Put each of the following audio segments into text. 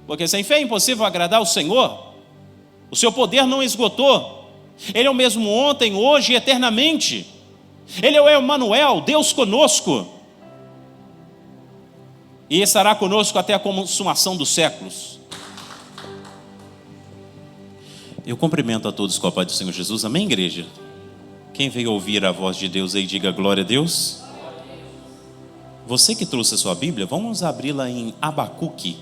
Porque sem fé é impossível agradar o Senhor. O seu poder não esgotou. Ele é o mesmo ontem, hoje e eternamente. Ele é o Emanuel, Deus conosco. E estará conosco até a consumação dos séculos. Eu cumprimento a todos com a paz do Senhor Jesus. Amém, igreja? Quem veio ouvir a voz de Deus aí, diga glória a Deus. Você que trouxe a sua Bíblia, vamos abri-la em Abacuque.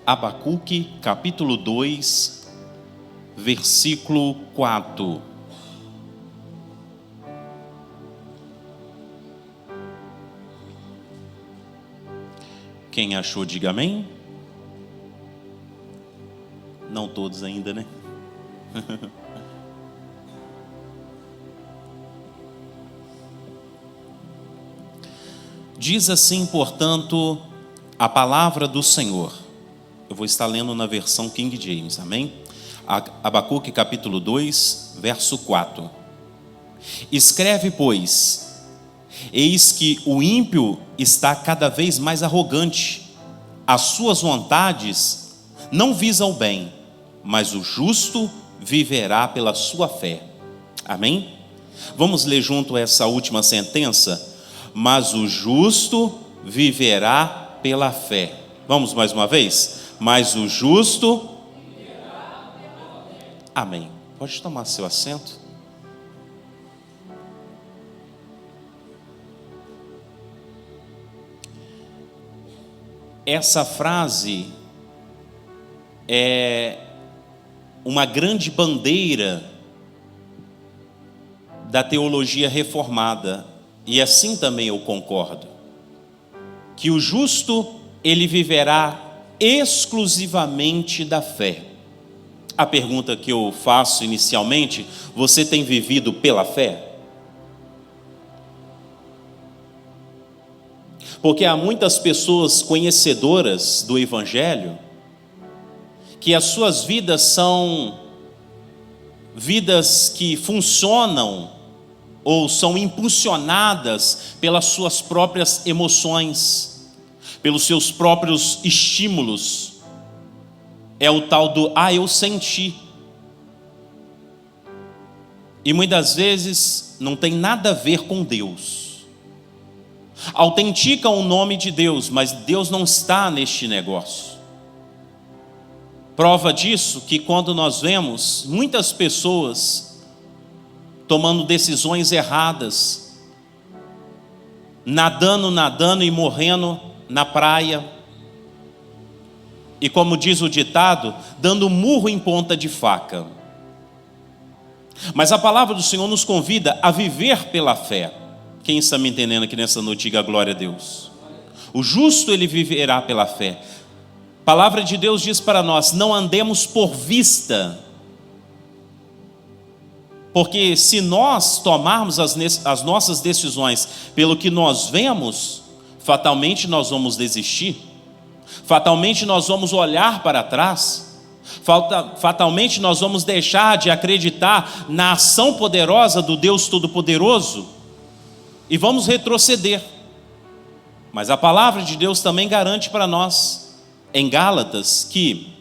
Abacuque, capítulo 2, versículo 4. Quem achou, diga amém. Não todos ainda, né? Diz assim, portanto, a palavra do Senhor. Eu vou estar lendo na versão King James, amém? Abacuque capítulo 2, verso 4. Escreve, pois, eis que o ímpio está cada vez mais arrogante, as suas vontades não visam o bem, mas o justo viverá pela sua fé. Amém? Vamos ler junto essa última sentença? Mas o justo viverá pela fé. Vamos mais uma vez? Mas o justo. Amém. Pode tomar seu assento. Essa frase é uma grande bandeira da teologia reformada, e assim também eu concordo, que o justo, ele viverá exclusivamente da fé. A pergunta que eu faço inicialmente: você tem vivido pela fé? Porque há muitas pessoas conhecedoras do Evangelho que as suas vidas são vidas que funcionam ou são impulsionadas pelas suas próprias emoções, pelos seus próprios estímulos. É o tal do eu senti. E muitas vezes não tem nada a ver com Deus. Autenticam o nome de Deus, mas Deus não está neste negócio. Prova disso que quando nós vemos muitas pessoas tomando decisões erradas, nadando e morrendo na praia, e como diz o ditado, dando murro em ponta de faca. Mas a palavra do Senhor nos convida a viver pela fé. Quem está me entendendo aqui nessa noite, diga glória a Deus. O justo, ele viverá pela fé. A palavra de Deus diz para nós: não andemos por vista. Porque se nós tomarmos as nossas decisões pelo que nós vemos, fatalmente nós vamos desistir. Fatalmente nós vamos olhar para trás. Fatalmente nós vamos deixar de acreditar na ação poderosa do Deus Todo-Poderoso e vamos retroceder. Mas a palavra de Deus também garante para nós, em Gálatas, que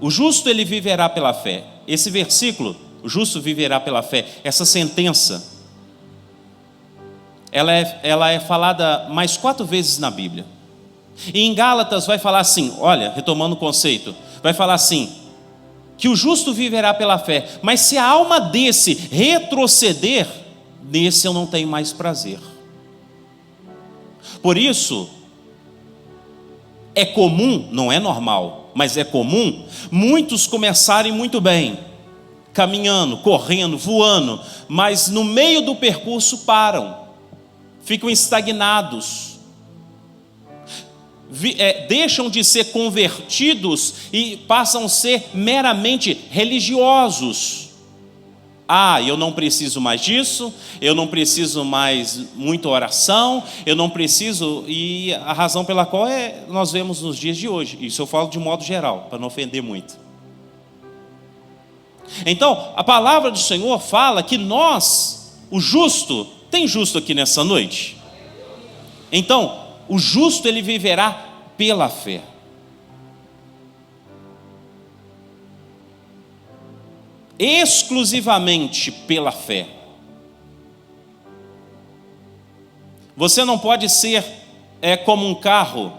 o justo, ele viverá pela fé. Esse versículo, o justo viverá pela fé, essa sentença, ela é falada mais 4 vezes na Bíblia. E em Gálatas vai falar assim, olha, retomando o conceito, vai falar assim, que o justo viverá pela fé, mas se a alma desse retroceder, nesse eu não tenho mais prazer. Por isso, é comum, não é normal, mas é comum, muitos começarem muito bem, caminhando, correndo, voando, mas no meio do percurso param, ficam estagnados, deixam de ser convertidos e passam a ser meramente religiosos. Eu não preciso mais disso, eu não preciso mais muita oração, eu não preciso, e a razão pela qual nós vemos nos dias de hoje, isso eu falo de modo geral, para não ofender muito. Então, a palavra do Senhor fala que nós, o justo, tem justo aqui nessa noite? Então, o justo ele viverá pela fé. Exclusivamente pela fé. Você não pode ser como um carro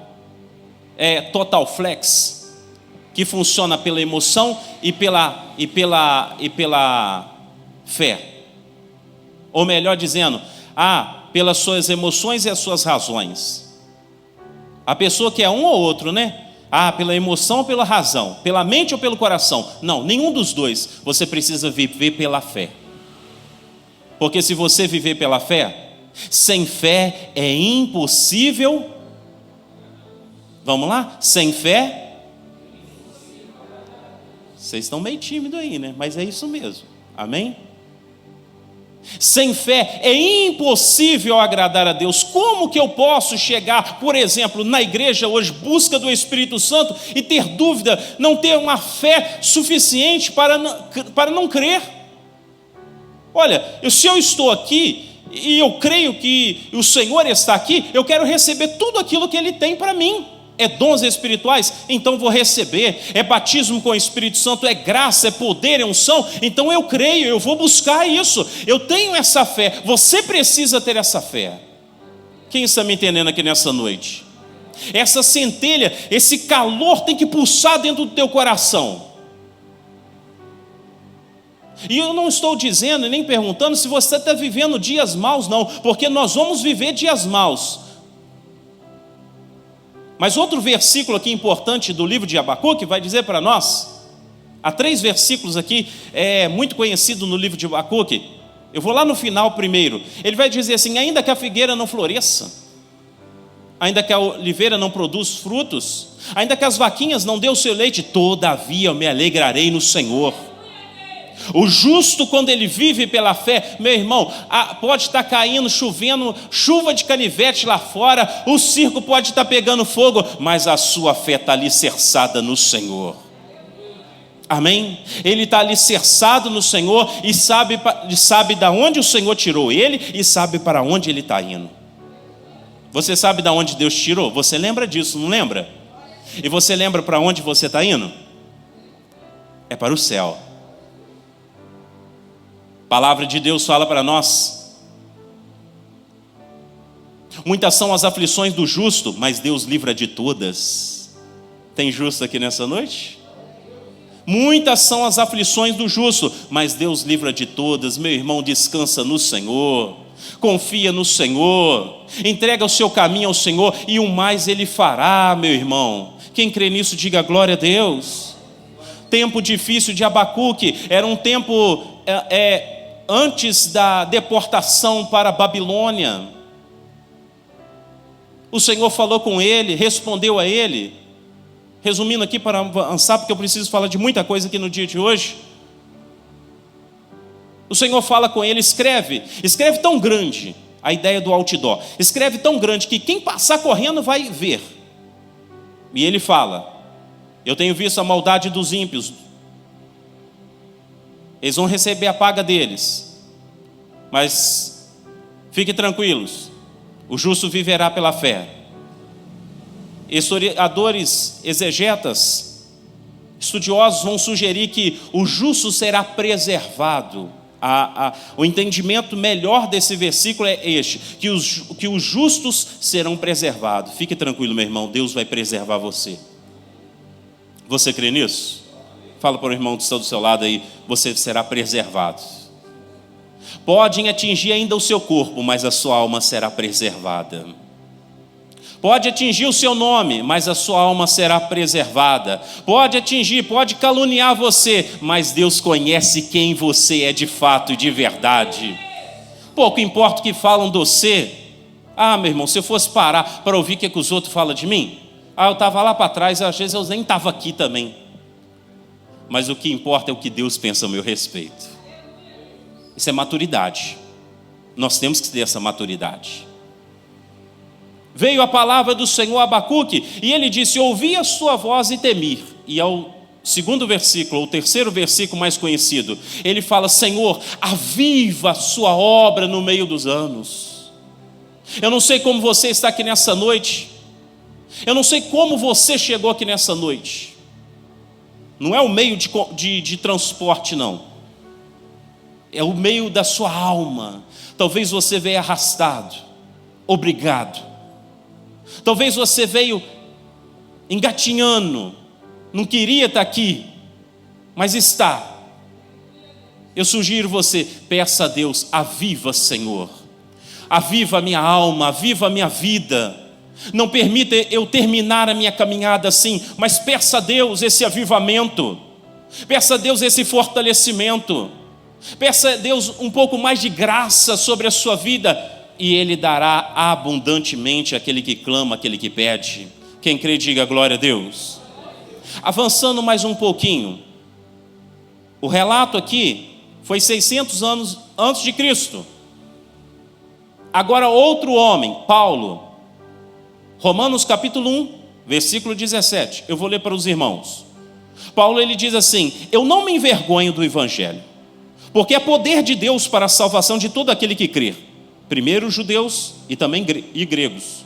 total flex, que funciona pela emoção e pela fé. Ou melhor dizendo, pelas suas emoções e as suas razões. A pessoa que é um ou outro, né? Pela emoção ou pela razão, pela mente ou pelo coração. Não, nenhum dos dois. Você precisa viver pela fé. Porque se você viver pela fé, sem fé é impossível. Vamos lá? Sem fé. Vocês estão meio tímidos aí, né? Mas é isso mesmo. Amém? Sem fé é impossível agradar a Deus. Como que eu posso chegar, por exemplo, na igreja hoje, busca do Espírito Santo, e ter dúvida, não ter uma fé suficiente para não crer? Olha, se eu estou aqui, e eu creio que o Senhor está aqui, eu quero receber tudo aquilo que Ele tem para mim. É dons espirituais, então vou receber. É batismo com o Espírito Santo, é graça, é poder, é unção. Então eu creio, eu vou buscar isso. Eu tenho essa fé. Você precisa ter essa fé. Quem está me entendendo aqui nessa noite? Essa centelha, esse calor tem que pulsar dentro do teu coração. E eu não estou dizendo e nem perguntando se você está vivendo dias maus, não, porque nós vamos viver dias maus. Mas outro versículo aqui importante do livro de Abacuque vai dizer para nós, há 3 versículos aqui, muito conhecido no livro de Abacuque. Eu vou lá no final primeiro. Ele vai dizer assim: ainda que a figueira não floresça, ainda que a oliveira não produza frutos, ainda que as vaquinhas não dê o seu leite, todavia eu me alegrarei no Senhor. O justo, quando ele vive pela fé, meu irmão, pode estar caindo, chovendo, chuva de canivete lá fora, o circo pode estar pegando fogo, mas a sua fé está alicerçada no Senhor. Amém? Ele está alicerçado no Senhor e sabe de onde o Senhor tirou ele e sabe para onde ele está indo. Você sabe de onde Deus tirou? Você lembra disso, não lembra? E você lembra para onde você está indo? É para o céu. A palavra de Deus fala para nós: muitas são as aflições do justo, mas Deus livra de todas. Tem justo aqui nessa noite? Muitas são as aflições do justo, mas Deus livra de todas. Meu irmão, descansa no Senhor, confia no Senhor, entrega o seu caminho ao Senhor e o mais Ele fará, meu irmão. Quem crê nisso, diga glória a Deus. Tempo difícil de Abacuque, era um tempo antes da deportação para a Babilônia. O Senhor falou com ele, respondeu a ele. Resumindo aqui para avançar, porque eu preciso falar de muita coisa aqui no dia de hoje. O Senhor fala com ele: escreve tão grande, a ideia do outdoor, escreve tão grande que quem passar correndo vai ver. E ele fala: eu tenho visto a maldade dos ímpios, eles vão receber a paga deles, mas fiquem tranquilos, o justo viverá pela fé. Historiadores, exegetas, estudiosos vão sugerir que o justo será preservado. O entendimento melhor desse versículo é este: que os justos serão preservados. Fique tranquilo, meu irmão, Deus vai preservar você. Você crê nisso? Fala para o irmão que está do seu lado aí: você será preservado. Podem atingir ainda o seu corpo, mas a sua alma será preservada. Pode atingir o seu nome, mas a sua alma será preservada. Pode caluniar você, mas Deus conhece quem você é de fato e de verdade. Pouco importa o que falam de você. Meu irmão, se eu fosse parar para ouvir o que os outros falam de mim, eu estava lá para trás, às vezes eu nem estava aqui também. Mas o que importa é o que Deus pensa a meu respeito. Isso é maturidade. Nós temos que ter essa maturidade. Veio a palavra do Senhor a Abacuque, e ele disse: ouvi a sua voz e temi. E ao segundo versículo, ou o terceiro versículo mais conhecido, ele fala: Senhor, aviva a sua obra no meio dos anos. Eu não sei como você está aqui nessa noite, eu não sei como você chegou aqui nessa noite. Não é o meio de transporte, não. É o meio da sua alma. Talvez você veio arrastado, obrigado. Talvez você veio engatinhando, não queria estar aqui, mas está. Eu sugiro você, peça a Deus: aviva, Senhor, aviva a minha alma, aviva a minha vida. Não permita eu terminar a minha caminhada assim, mas peça a Deus esse avivamento, peça a Deus esse fortalecimento, peça a Deus um pouco mais de graça sobre a sua vida, e Ele dará abundantemente àquele que clama, àquele que pede. Quem crê, diga glória a Deus. Avançando mais um pouquinho, o relato aqui foi 600 anos antes de Cristo. Agora outro homem, Paulo, Romanos capítulo 1, versículo 17, eu vou ler para os irmãos. Paulo, ele diz assim: eu não me envergonho do evangelho, porque é poder de Deus para a salvação de todo aquele que crer, primeiro judeus e também gregos,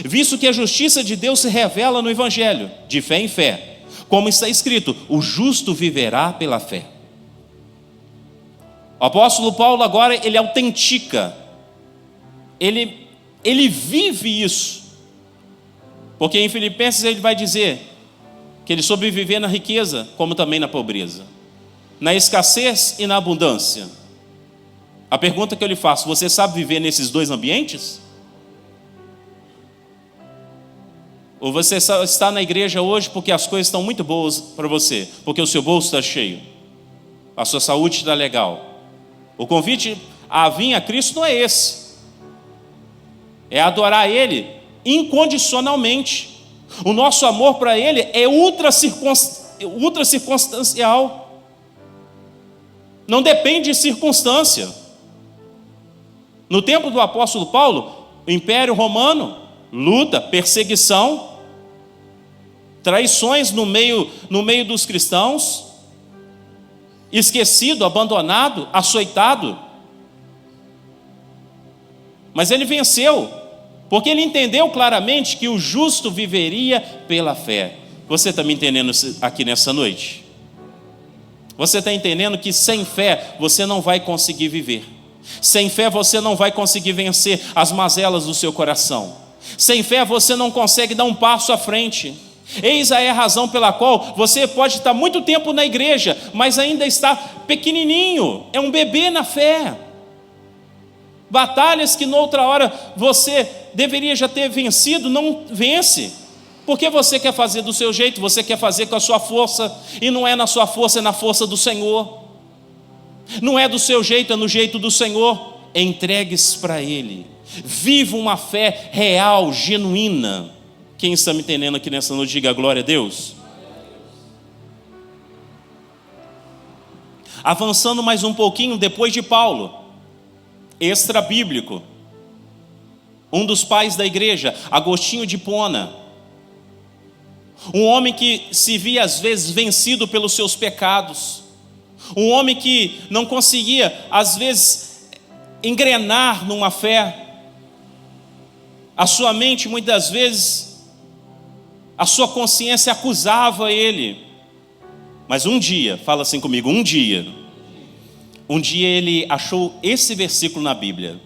visto que a justiça de Deus se revela no evangelho, de fé em fé, como está escrito: o justo viverá pela fé. O apóstolo Paulo agora, ele autentica, ele vive isso, porque em Filipenses ele vai dizer que ele soube viver na riqueza, como também na pobreza, na escassez e na abundância. A pergunta que eu lhe faço: você sabe viver nesses dois ambientes? Ou você está na igreja hoje porque as coisas estão muito boas para você, porque o seu bolso está cheio, a sua saúde está legal? O convite a vir a Cristo não é esse, é adorar Ele incondicionalmente. O nosso amor para Ele é ultra circunstancial, não depende de circunstância. No tempo do apóstolo Paulo, o Império Romano, luta, perseguição, traições no meio dos cristãos, esquecido, abandonado, açoitado. Mas ele venceu, porque ele entendeu claramente que o justo viveria pela fé. Você está me entendendo aqui nessa noite? Você está entendendo que sem fé você não vai conseguir viver. Sem fé você não vai conseguir vencer as mazelas do seu coração. Sem fé você não consegue dar um passo à frente. Eis aí a razão pela qual você pode estar muito tempo na igreja, mas ainda está pequenininho, é um bebê na fé. Batalhas que noutra hora você deveria já ter vencido, não vence, porque você quer fazer do seu jeito, você quer fazer com a sua força, e não é na sua força, é na força do Senhor. Não é do seu jeito, é no jeito do Senhor. Entregue-se para Ele, viva uma fé real, genuína. Quem está me entendendo aqui nessa noite, diga glória a Deus. Avançando mais um pouquinho, depois de Paulo, extra bíblico, um dos pais da igreja, Agostinho de Hipona, um homem que se via às vezes vencido pelos seus pecados, um homem que não conseguia às vezes engrenar numa fé, a sua mente muitas vezes, a sua consciência acusava ele, mas um dia, fala assim comigo, um dia ele achou esse versículo na Bíblia,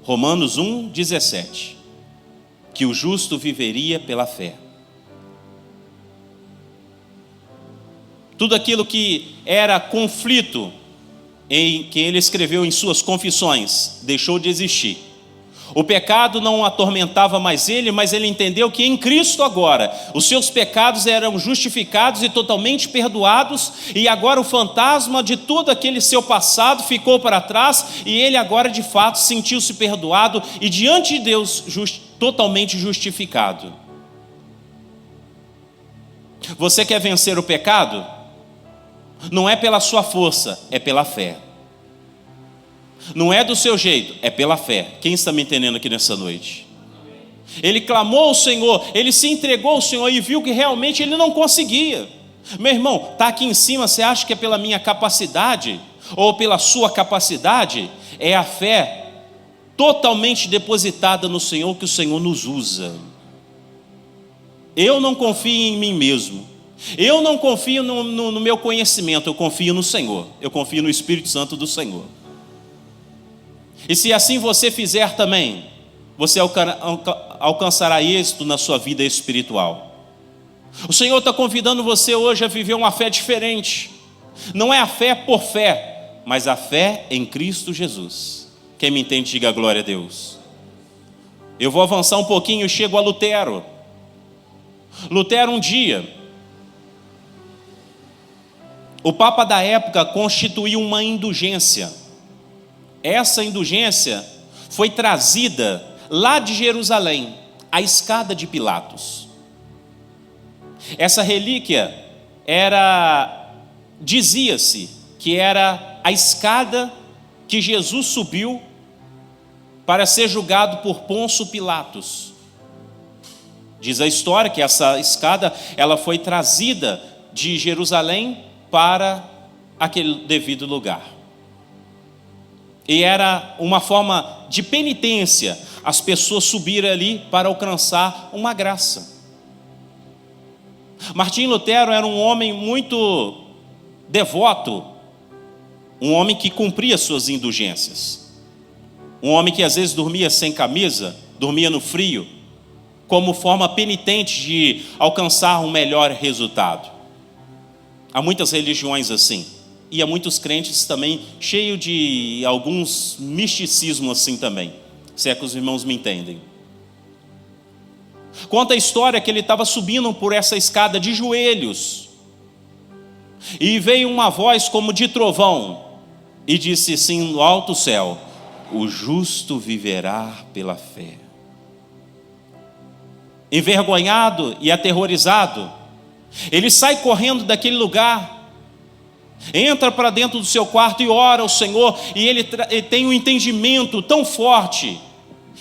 Romanos 1,17, que o justo viveria pela fé. Tudo aquilo que era conflito, em que ele escreveu em suas confissões, deixou de existir. O pecado não atormentava mais ele, mas ele entendeu que em Cristo agora, os seus pecados eram justificados e totalmente perdoados, e agora o fantasma de todo aquele seu passado ficou para trás, e ele agora de fato sentiu-se perdoado, e diante de Deus totalmente justificado. Você quer vencer o pecado? Não é pela sua força, é pela fé. Não é do seu jeito, é pela fé. Quem está me entendendo aqui nessa noite? Ele clamou ao Senhor, ele se entregou ao Senhor e viu que realmente ele não conseguia. Meu irmão, está aqui em cima, você acha que é pela minha capacidade ou pela sua capacidade? É a fé totalmente depositada no Senhor que o Senhor nos usa. Eu não confio em mim mesmo, eu não confio no meu conhecimento, eu confio no Senhor, eu confio no Espírito Santo do Senhor. E se assim você fizer também, você alcançará êxito na sua vida espiritual. O Senhor está convidando você hoje a viver uma fé diferente. Não é a fé por fé, mas a fé em Cristo Jesus. Quem me entende, diga glória a Deus. Eu vou avançar um pouquinho e chego a Lutero. Lutero, um dia, o Papa da época constituiu uma indulgência. Essa indulgência foi trazida lá de Jerusalém, a escada de Pilatos. Essa relíquia dizia-se que era a escada que Jesus subiu para ser julgado por Pôncio Pilatos. Diz a história que essa escada ela foi trazida de Jerusalém para aquele devido lugar. E era uma forma de penitência, as pessoas subirem ali para alcançar uma graça. Martim Lutero era um homem muito devoto, um homem que cumpria suas indulgências, um homem que às vezes dormia sem camisa, dormia no frio, como forma penitente de alcançar um melhor resultado. Há muitas religiões assim, e há muitos crentes também, cheios de alguns misticismos assim também, se é que os irmãos me entendem. Conta a história que ele estava subindo por essa escada de joelhos, e veio uma voz como de trovão, e disse assim no alto céu: o justo viverá pela fé. Envergonhado e aterrorizado, ele sai correndo daquele lugar, entra para dentro do seu quarto e ora ao Senhor, e ele tem um entendimento tão forte,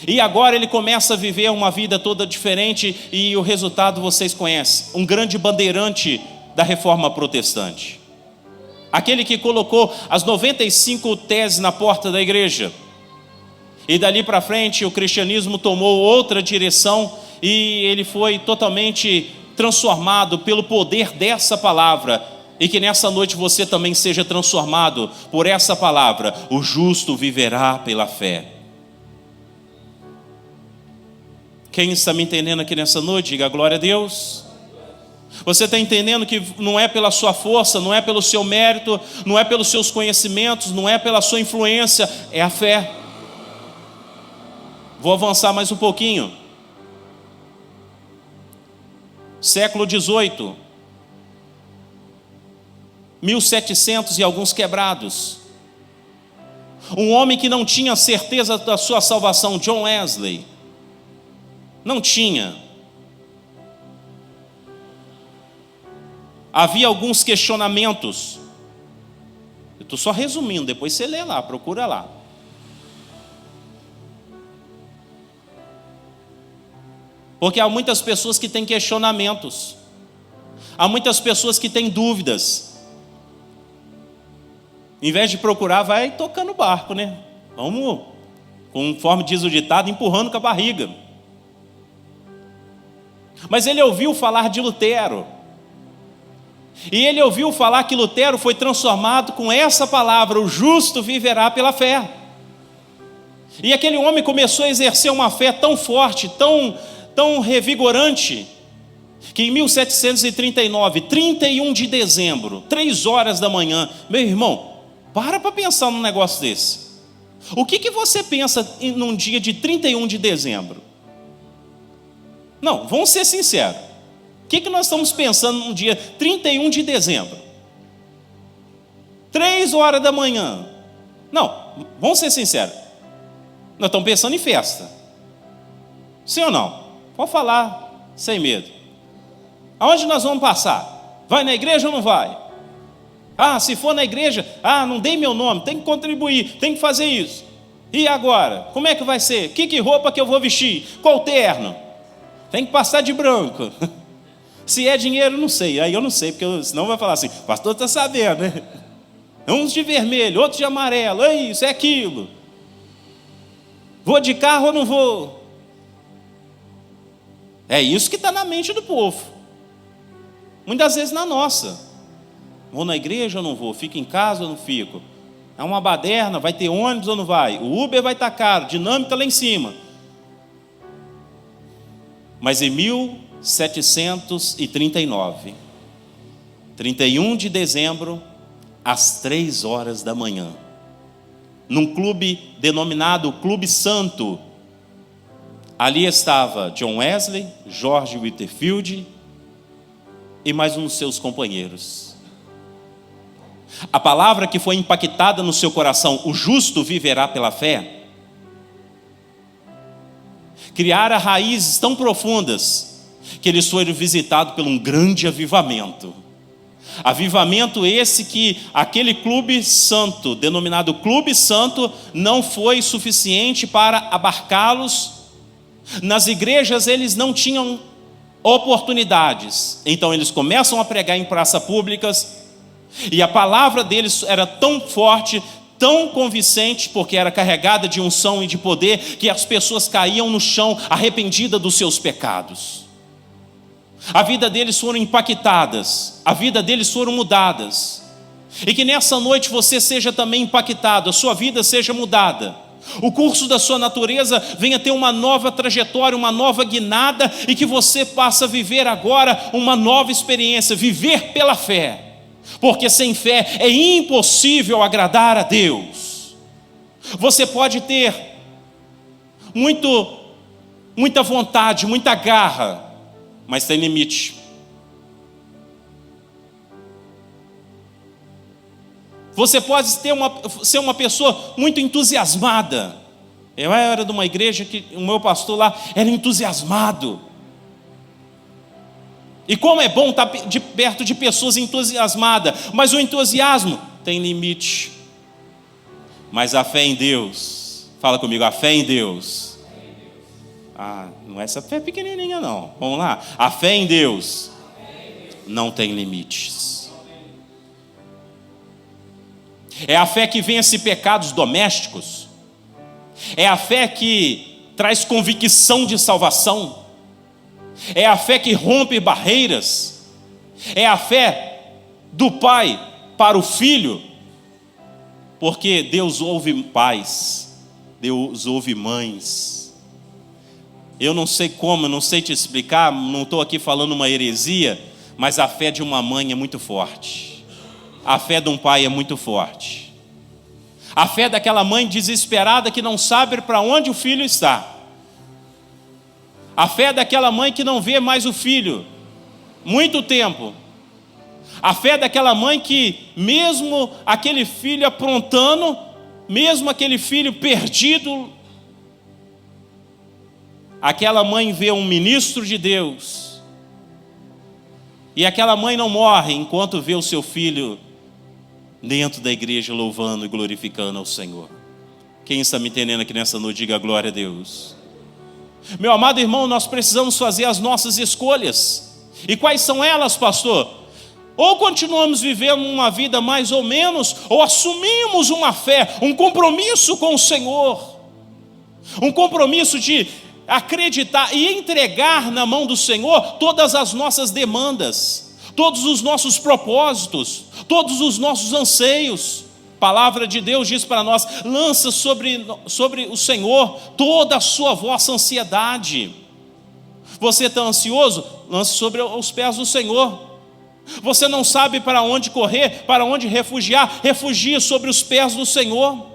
e agora ele começa a viver uma vida toda diferente, e o resultado vocês conhecem, um grande bandeirante da reforma protestante, aquele que colocou as 95 teses na porta da igreja, e dali para frente o cristianismo tomou outra direção, e ele foi totalmente transformado pelo poder dessa palavra, e que nessa noite você também seja transformado por essa palavra: o justo viverá pela fé. Quem está me entendendo aqui nessa noite, diga glória a Deus. Você está entendendo que não é pela sua força, não é pelo seu mérito, não é pelos seus conhecimentos, não é pela sua influência, é a fé. Vou avançar mais um pouquinho. Século XVIII, 1700 e alguns quebrados. Um homem que não tinha certeza da sua salvação, John Wesley, não tinha. Havia alguns questionamentos. Eu estou só resumindo, depois você lê lá, procura lá. Porque há muitas pessoas que têm questionamentos, há muitas pessoas que têm dúvidas. Em vez de procurar, vai tocando o barco, né? Vamos, conforme diz o ditado, empurrando com a barriga. Mas ele ouviu falar de Lutero, e ele ouviu falar que Lutero foi transformado com essa palavra: o justo viverá pela fé. E aquele homem começou a exercer uma fé tão forte, tão revigorante, que em 1739, 31 de dezembro, 3 horas da manhã, meu irmão, para pensar num negócio desse. O que você pensa num dia de 31 de dezembro? Não, vamos ser sinceros. O que nós estamos pensando num dia 31 de dezembro? 3 horas da manhã. Não, vamos ser sinceros. Nós estamos pensando em festa. Sim ou não? Pode falar sem medo. Aonde nós vamos passar? Vai na igreja ou não vai? Ah, se for na igreja, não dei meu nome, tem que contribuir, tem que fazer isso. E agora? Como é que vai ser? Que roupa que eu vou vestir? Qual terno? Tem que passar de branco. Se é dinheiro, não sei. Aí eu não sei, porque senão vai falar assim, o pastor está sabendo, né? Uns de vermelho, outros de amarelo, é isso, é aquilo. Vou de carro ou não vou? É isso que está na mente do povo. Muitas vezes na nossa. Vou na igreja ou não vou? Fico em casa ou não fico? É uma baderna, vai ter ônibus ou não vai? O Uber vai estar caro, dinâmica lá em cima. Mas em 1739, 31 de dezembro, às 3 horas da manhã, num clube denominado Clube Santo, ali estava John Wesley, George Whitefield e mais um dos seus companheiros. A palavra que foi impactada no seu coração, o justo viverá pela fé, criara raízes tão profundas que eles foram visitados por um grande avivamento. Avivamento esse que aquele clube santo, denominado Clube Santo, não foi suficiente para abarcá-los. Nas igrejas eles não tinham oportunidades, então eles começam a pregar em praças públicas, e a palavra deles era tão forte, tão convincente, porque era carregada de unção e de poder, que as pessoas caíam no chão arrependidas dos seus pecados. A vida deles foram impactadas, a vida deles foram mudadas. E que nessa noite você seja também impactado, a sua vida seja mudada. O curso da sua natureza venha ter uma nova trajetória, uma nova guinada, e que você passe a viver agora uma nova experiência, viver pela fé. Porque sem fé é impossível agradar a Deus. Você pode ter muita vontade, muita garra, mas tem limite. Você pode ser uma pessoa muito entusiasmada. Eu era de uma igreja que o meu pastor lá era entusiasmado. E como é bom estar perto de pessoas entusiasmadas, mas o entusiasmo tem limite. Mas a fé em Deus, fala comigo, a fé em Deus. Não é essa fé pequenininha não, vamos lá. A fé em Deus não tem limites. É a fé que vence pecados domésticos. É a fé que traz convicção de salvação. É a fé que rompe barreiras. É a fé do pai para o filho. Porque Deus ouve pais, Deus ouve mães. Eu não sei como, não sei te explicar, não estou aqui falando uma heresia, mas a fé de uma mãe é muito forte. A fé de um pai é muito forte. A fé daquela mãe desesperada que não sabe para onde o filho está. A fé daquela mãe que não vê mais o filho muito tempo. A fé daquela mãe que, mesmo aquele filho aprontando, mesmo aquele filho perdido, aquela mãe vê um ministro de Deus, e aquela mãe não morre enquanto vê o seu filho dentro da igreja louvando e glorificando ao Senhor. Quem está me entendendo aqui nessa noite, diga glória a Deus. Meu amado irmão, nós precisamos fazer as nossas escolhas. E quais são elas, pastor? Ou continuamos vivendo uma vida mais ou menos, ou assumimos uma fé, um compromisso com o Senhor. Um compromisso de acreditar e entregar na mão do Senhor todas as nossas demandas, todos os nossos propósitos, todos os nossos anseios. A palavra de Deus diz para nós: lança sobre o Senhor toda a sua vossa ansiedade. Você está ansioso? Lance sobre os pés do Senhor. Você não sabe para onde correr, para onde refugiar? Refugie sobre os pés do Senhor.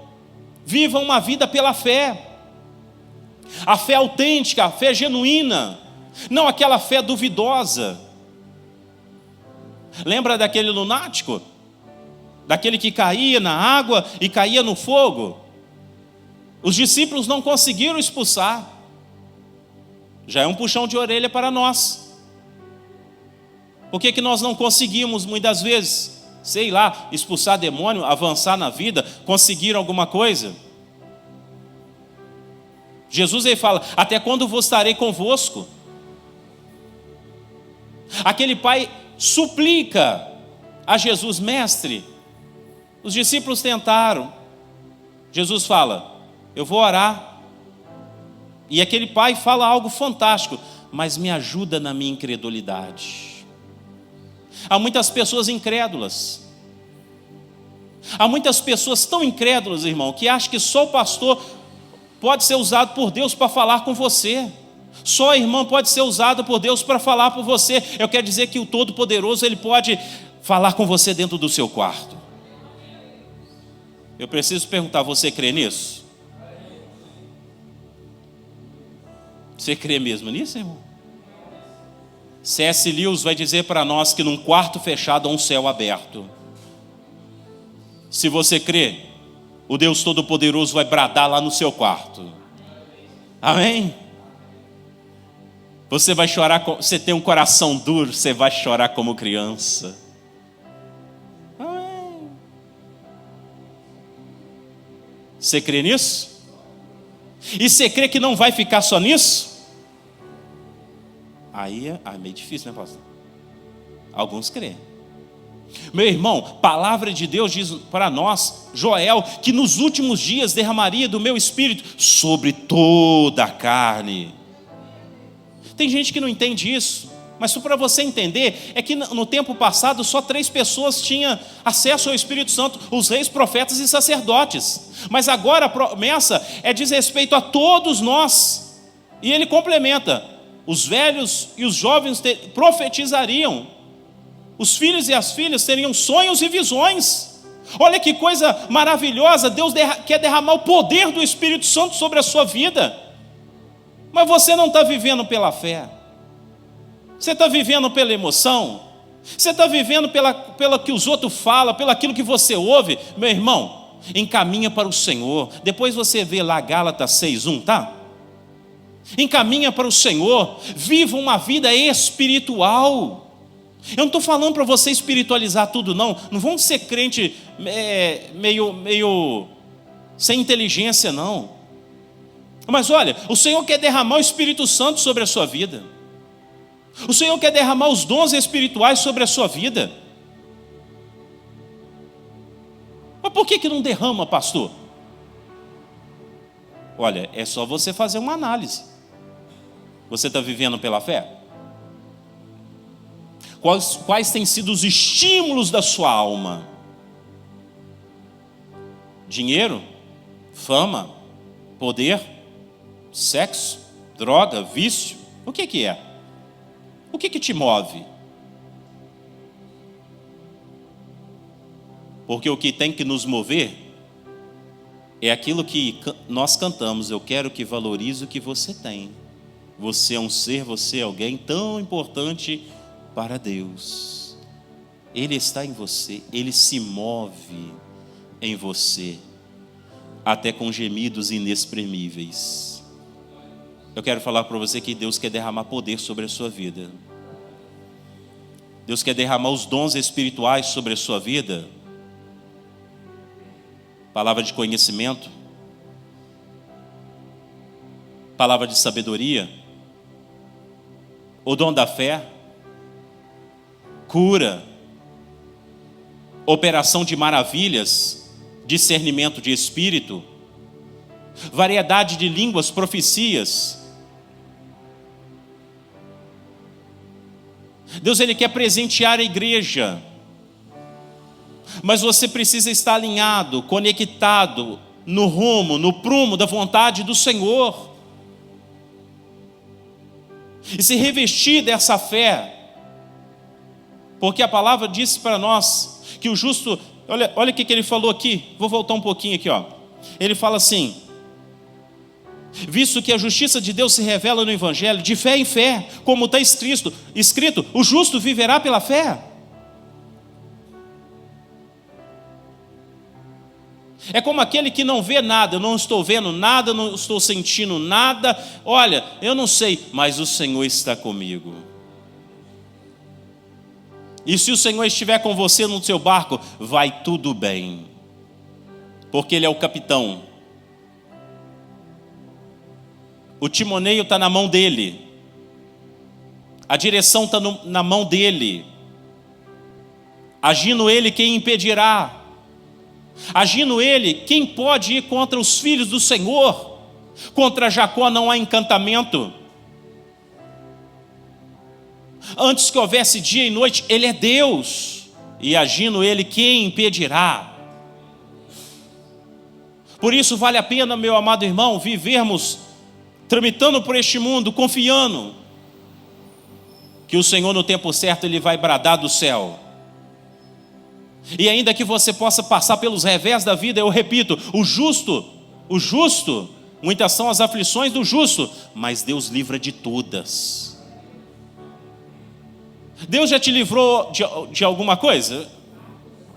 Viva uma vida pela fé. A fé autêntica, a fé genuína, não aquela fé duvidosa. Lembra daquele lunático? Daquele que caía na água e caía no fogo? Os discípulos não conseguiram expulsar. Já é um puxão de orelha para nós. Por que nós não conseguimos muitas vezes, sei lá, expulsar demônio, avançar na vida, conseguir alguma coisa? Jesus ele fala: até quando vos estarei convosco? Aquele pai suplica a Jesus: mestre, os discípulos tentaram. Jesus fala: eu vou orar. E aquele pai fala algo fantástico: mas me ajuda na minha incredulidade. Há muitas pessoas incrédulas. Há muitas pessoas tão incrédulas, irmão, que acham que só o pastor pode ser usado por Deus para falar com você. Só a irmã pode ser usada por Deus para falar por você. Eu quero dizer que o Todo-Poderoso, Ele pode falar com você dentro do seu quarto. Eu preciso perguntar: você crê nisso? Você crê mesmo nisso, irmão? C.S. Lewis vai dizer para nós que num quarto fechado há um céu aberto. Se você crê, o Deus Todo-Poderoso vai bradar lá no seu quarto. Amém? Você vai chorar, você tem um coração duro, você vai chorar como criança. Amém? Você crê nisso? E você crê que não vai ficar só nisso? Aí é meio difícil, né, pastor? Alguns creem. Meu irmão, palavra de Deus diz para nós, Joel, que nos últimos dias derramaria do meu espírito sobre toda a carne. Tem gente que não entende isso, mas para você entender, é que no tempo passado só 3 pessoas tinham acesso ao Espírito Santo: os reis, profetas e sacerdotes. Mas agora a promessa diz respeito a todos nós. E ele complementa: os velhos e os jovens profetizariam. Os filhos e as filhas teriam sonhos e visões. Olha que coisa maravilhosa. Deus quer derramar o poder do Espírito Santo sobre a sua vida. Mas você não está vivendo pela fé. Você está vivendo pela emoção. Você está vivendo pela que os outros falam, pelo aquilo que você ouve. Meu irmão, encaminha para o Senhor. Depois você vê lá Gálatas 6:1, tá? Encaminha para o Senhor. Viva uma vida espiritual. Eu não estou falando para você espiritualizar tudo, não. Não vamos ser crente meio sem inteligência, não. Mas olha, o Senhor quer derramar o Espírito Santo sobre a sua vida. O Senhor quer derramar os dons espirituais sobre a sua vida. Mas por que não derrama, pastor? Olha, é só você fazer uma análise. Você está vivendo pela fé? Quais têm sido os estímulos da sua alma? Dinheiro? Fama? Poder? Sexo? Droga? Vício? O que é? O que te move? Porque o que tem que nos mover é aquilo que nós cantamos: eu quero que valorize o que você tem. Você é um ser, você é alguém tão importante para Deus. Ele está em você, Ele se move em você, até com gemidos inexprimíveis. Eu quero falar para você que Deus quer derramar poder sobre a sua vida. Deus quer derramar os dons espirituais sobre a sua vida. Palavra de conhecimento, palavra de sabedoria, o dom da fé, cura, operação de maravilhas, discernimento de espírito, variedade de línguas, profecias. Deus, Ele quer presentear a igreja, mas você precisa estar alinhado, conectado no rumo, no prumo da vontade do Senhor, e se revestir dessa fé. Porque a palavra disse para nós que o justo, olha o que ele falou aqui, vou voltar um pouquinho aqui, ó. Ele fala assim: visto que a justiça de Deus se revela no Evangelho, de fé em fé, como está escrito, o justo viverá pela fé. É como aquele que não vê nada: eu não estou vendo nada, não estou sentindo nada, olha, eu não sei, mas o Senhor está comigo. E se o Senhor estiver com você no seu barco, vai tudo bem, porque Ele é o capitão. O timoneio está na mão dele, A direção está na mão dele. Agindo ele, quem impedirá? Agindo ele, quem pode ir contra os filhos do Senhor? Contra Jacó não há encantamento. Antes que houvesse dia e noite, ele é Deus. E agindo ele, quem impedirá? Por isso vale a pena, meu amado irmão, vivermos tramitando por este mundo, confiando que o Senhor no tempo certo Ele vai bradar do céu. E ainda que você possa passar pelos revés da vida, eu repito, o justo, muitas são as aflições do justo, mas Deus livra de todas. Deus já te livrou de alguma coisa?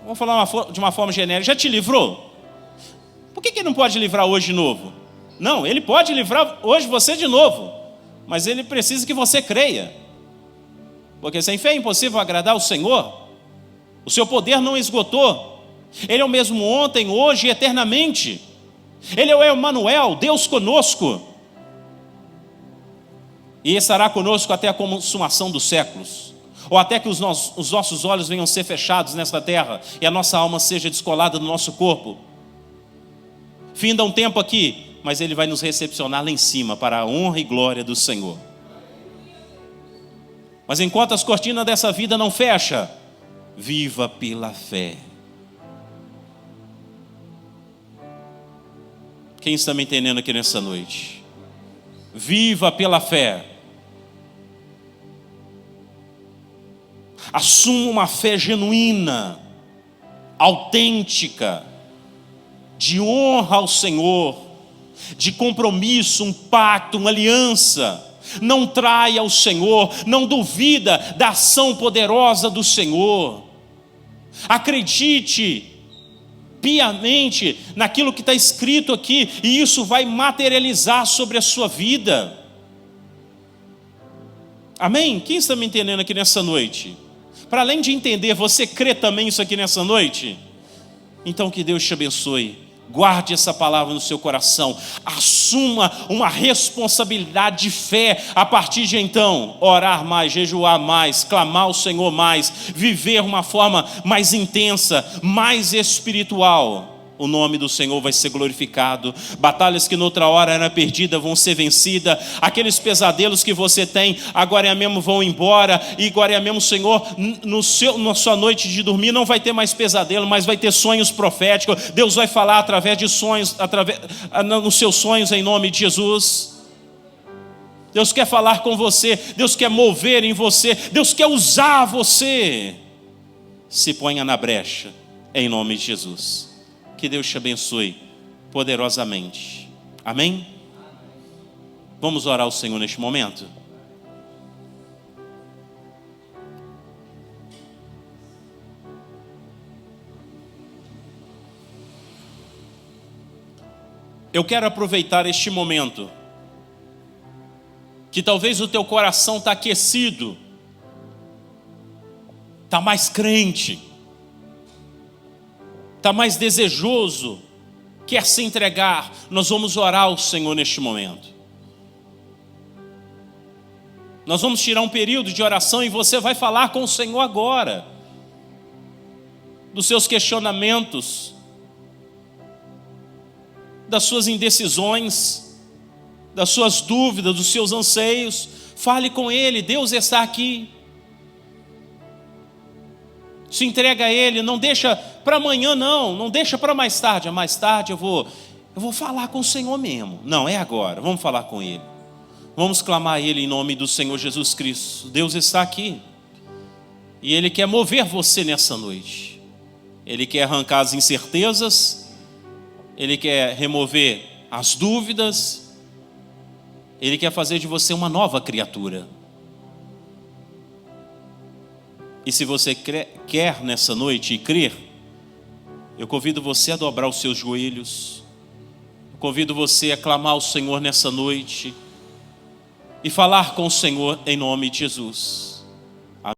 Vamos falar de uma forma genérica, já te livrou? Por que Ele não pode livrar hoje de novo? Não, Ele pode livrar hoje você de novo, mas Ele precisa que você creia, porque sem fé é impossível agradar o Senhor. O seu poder não esgotou. Ele é o mesmo ontem, hoje e eternamente. Ele é o Emanuel, Deus conosco, e estará conosco até a consumação dos séculos, ou até que os nossos olhos venham ser fechados nesta terra e a nossa alma seja descolada do nosso corpo. Finda um tempo aqui, mas Ele vai nos recepcionar lá em cima para a honra e glória do Senhor. Mas enquanto as cortinas dessa vida não fecham, viva pela fé. Quem está me entendendo aqui nessa noite? Viva pela fé. Assuma uma fé genuína, autêntica, de honra ao Senhor, de compromisso, um pacto, uma aliança. Não traia o Senhor, não duvida da ação poderosa do Senhor. Acredite piamente naquilo que está escrito aqui, e isso vai materializar sobre a sua vida. Amém? Quem está me entendendo aqui nessa noite? Para além de entender, você crê também isso aqui nessa noite? Então que Deus te abençoe. Guarde essa palavra no seu coração. Assuma uma responsabilidade de fé. A partir de então, orar mais, jejuar mais, clamar ao Senhor mais, viver uma forma mais intensa, mais espiritual. O nome do Senhor vai ser glorificado. Batalhas que noutra hora era perdida vão ser vencidas. Aqueles pesadelos que você tem, agora é mesmo vão embora. E agora é mesmo, Senhor, na sua noite de dormir não vai ter mais pesadelo, mas vai ter sonhos proféticos. Deus vai falar através de sonhos, nos seus sonhos, em nome de Jesus. Deus quer falar com você, Deus quer mover em você, Deus quer usar você. Se ponha na brecha, em nome de Jesus. Que Deus te abençoe poderosamente. Amém? Vamos orar ao Senhor neste momento? Eu quero aproveitar este momento, que talvez o teu coração está aquecido, está mais crente, está mais desejoso, quer se entregar. Nós vamos orar ao Senhor neste momento. Nós vamos tirar um período de oração e você vai falar com o Senhor agora, dos seus questionamentos, das suas indecisões, das suas dúvidas, dos seus anseios. Fale com Ele, Deus está aqui. Se entrega a Ele, não deixa para amanhã, não deixa para mais tarde. Mais tarde eu vou falar com o Senhor mesmo. Não, é agora, vamos falar com Ele. Vamos clamar a Ele em nome do Senhor Jesus Cristo. Deus está aqui, e Ele quer mover você nessa noite. Ele quer arrancar as incertezas, Ele quer remover as dúvidas, Ele quer fazer de você uma nova criatura. E se você quer nessa noite e crer, eu convido você a dobrar os seus joelhos, eu convido você a clamar ao Senhor nessa noite e falar com o Senhor em nome de Jesus.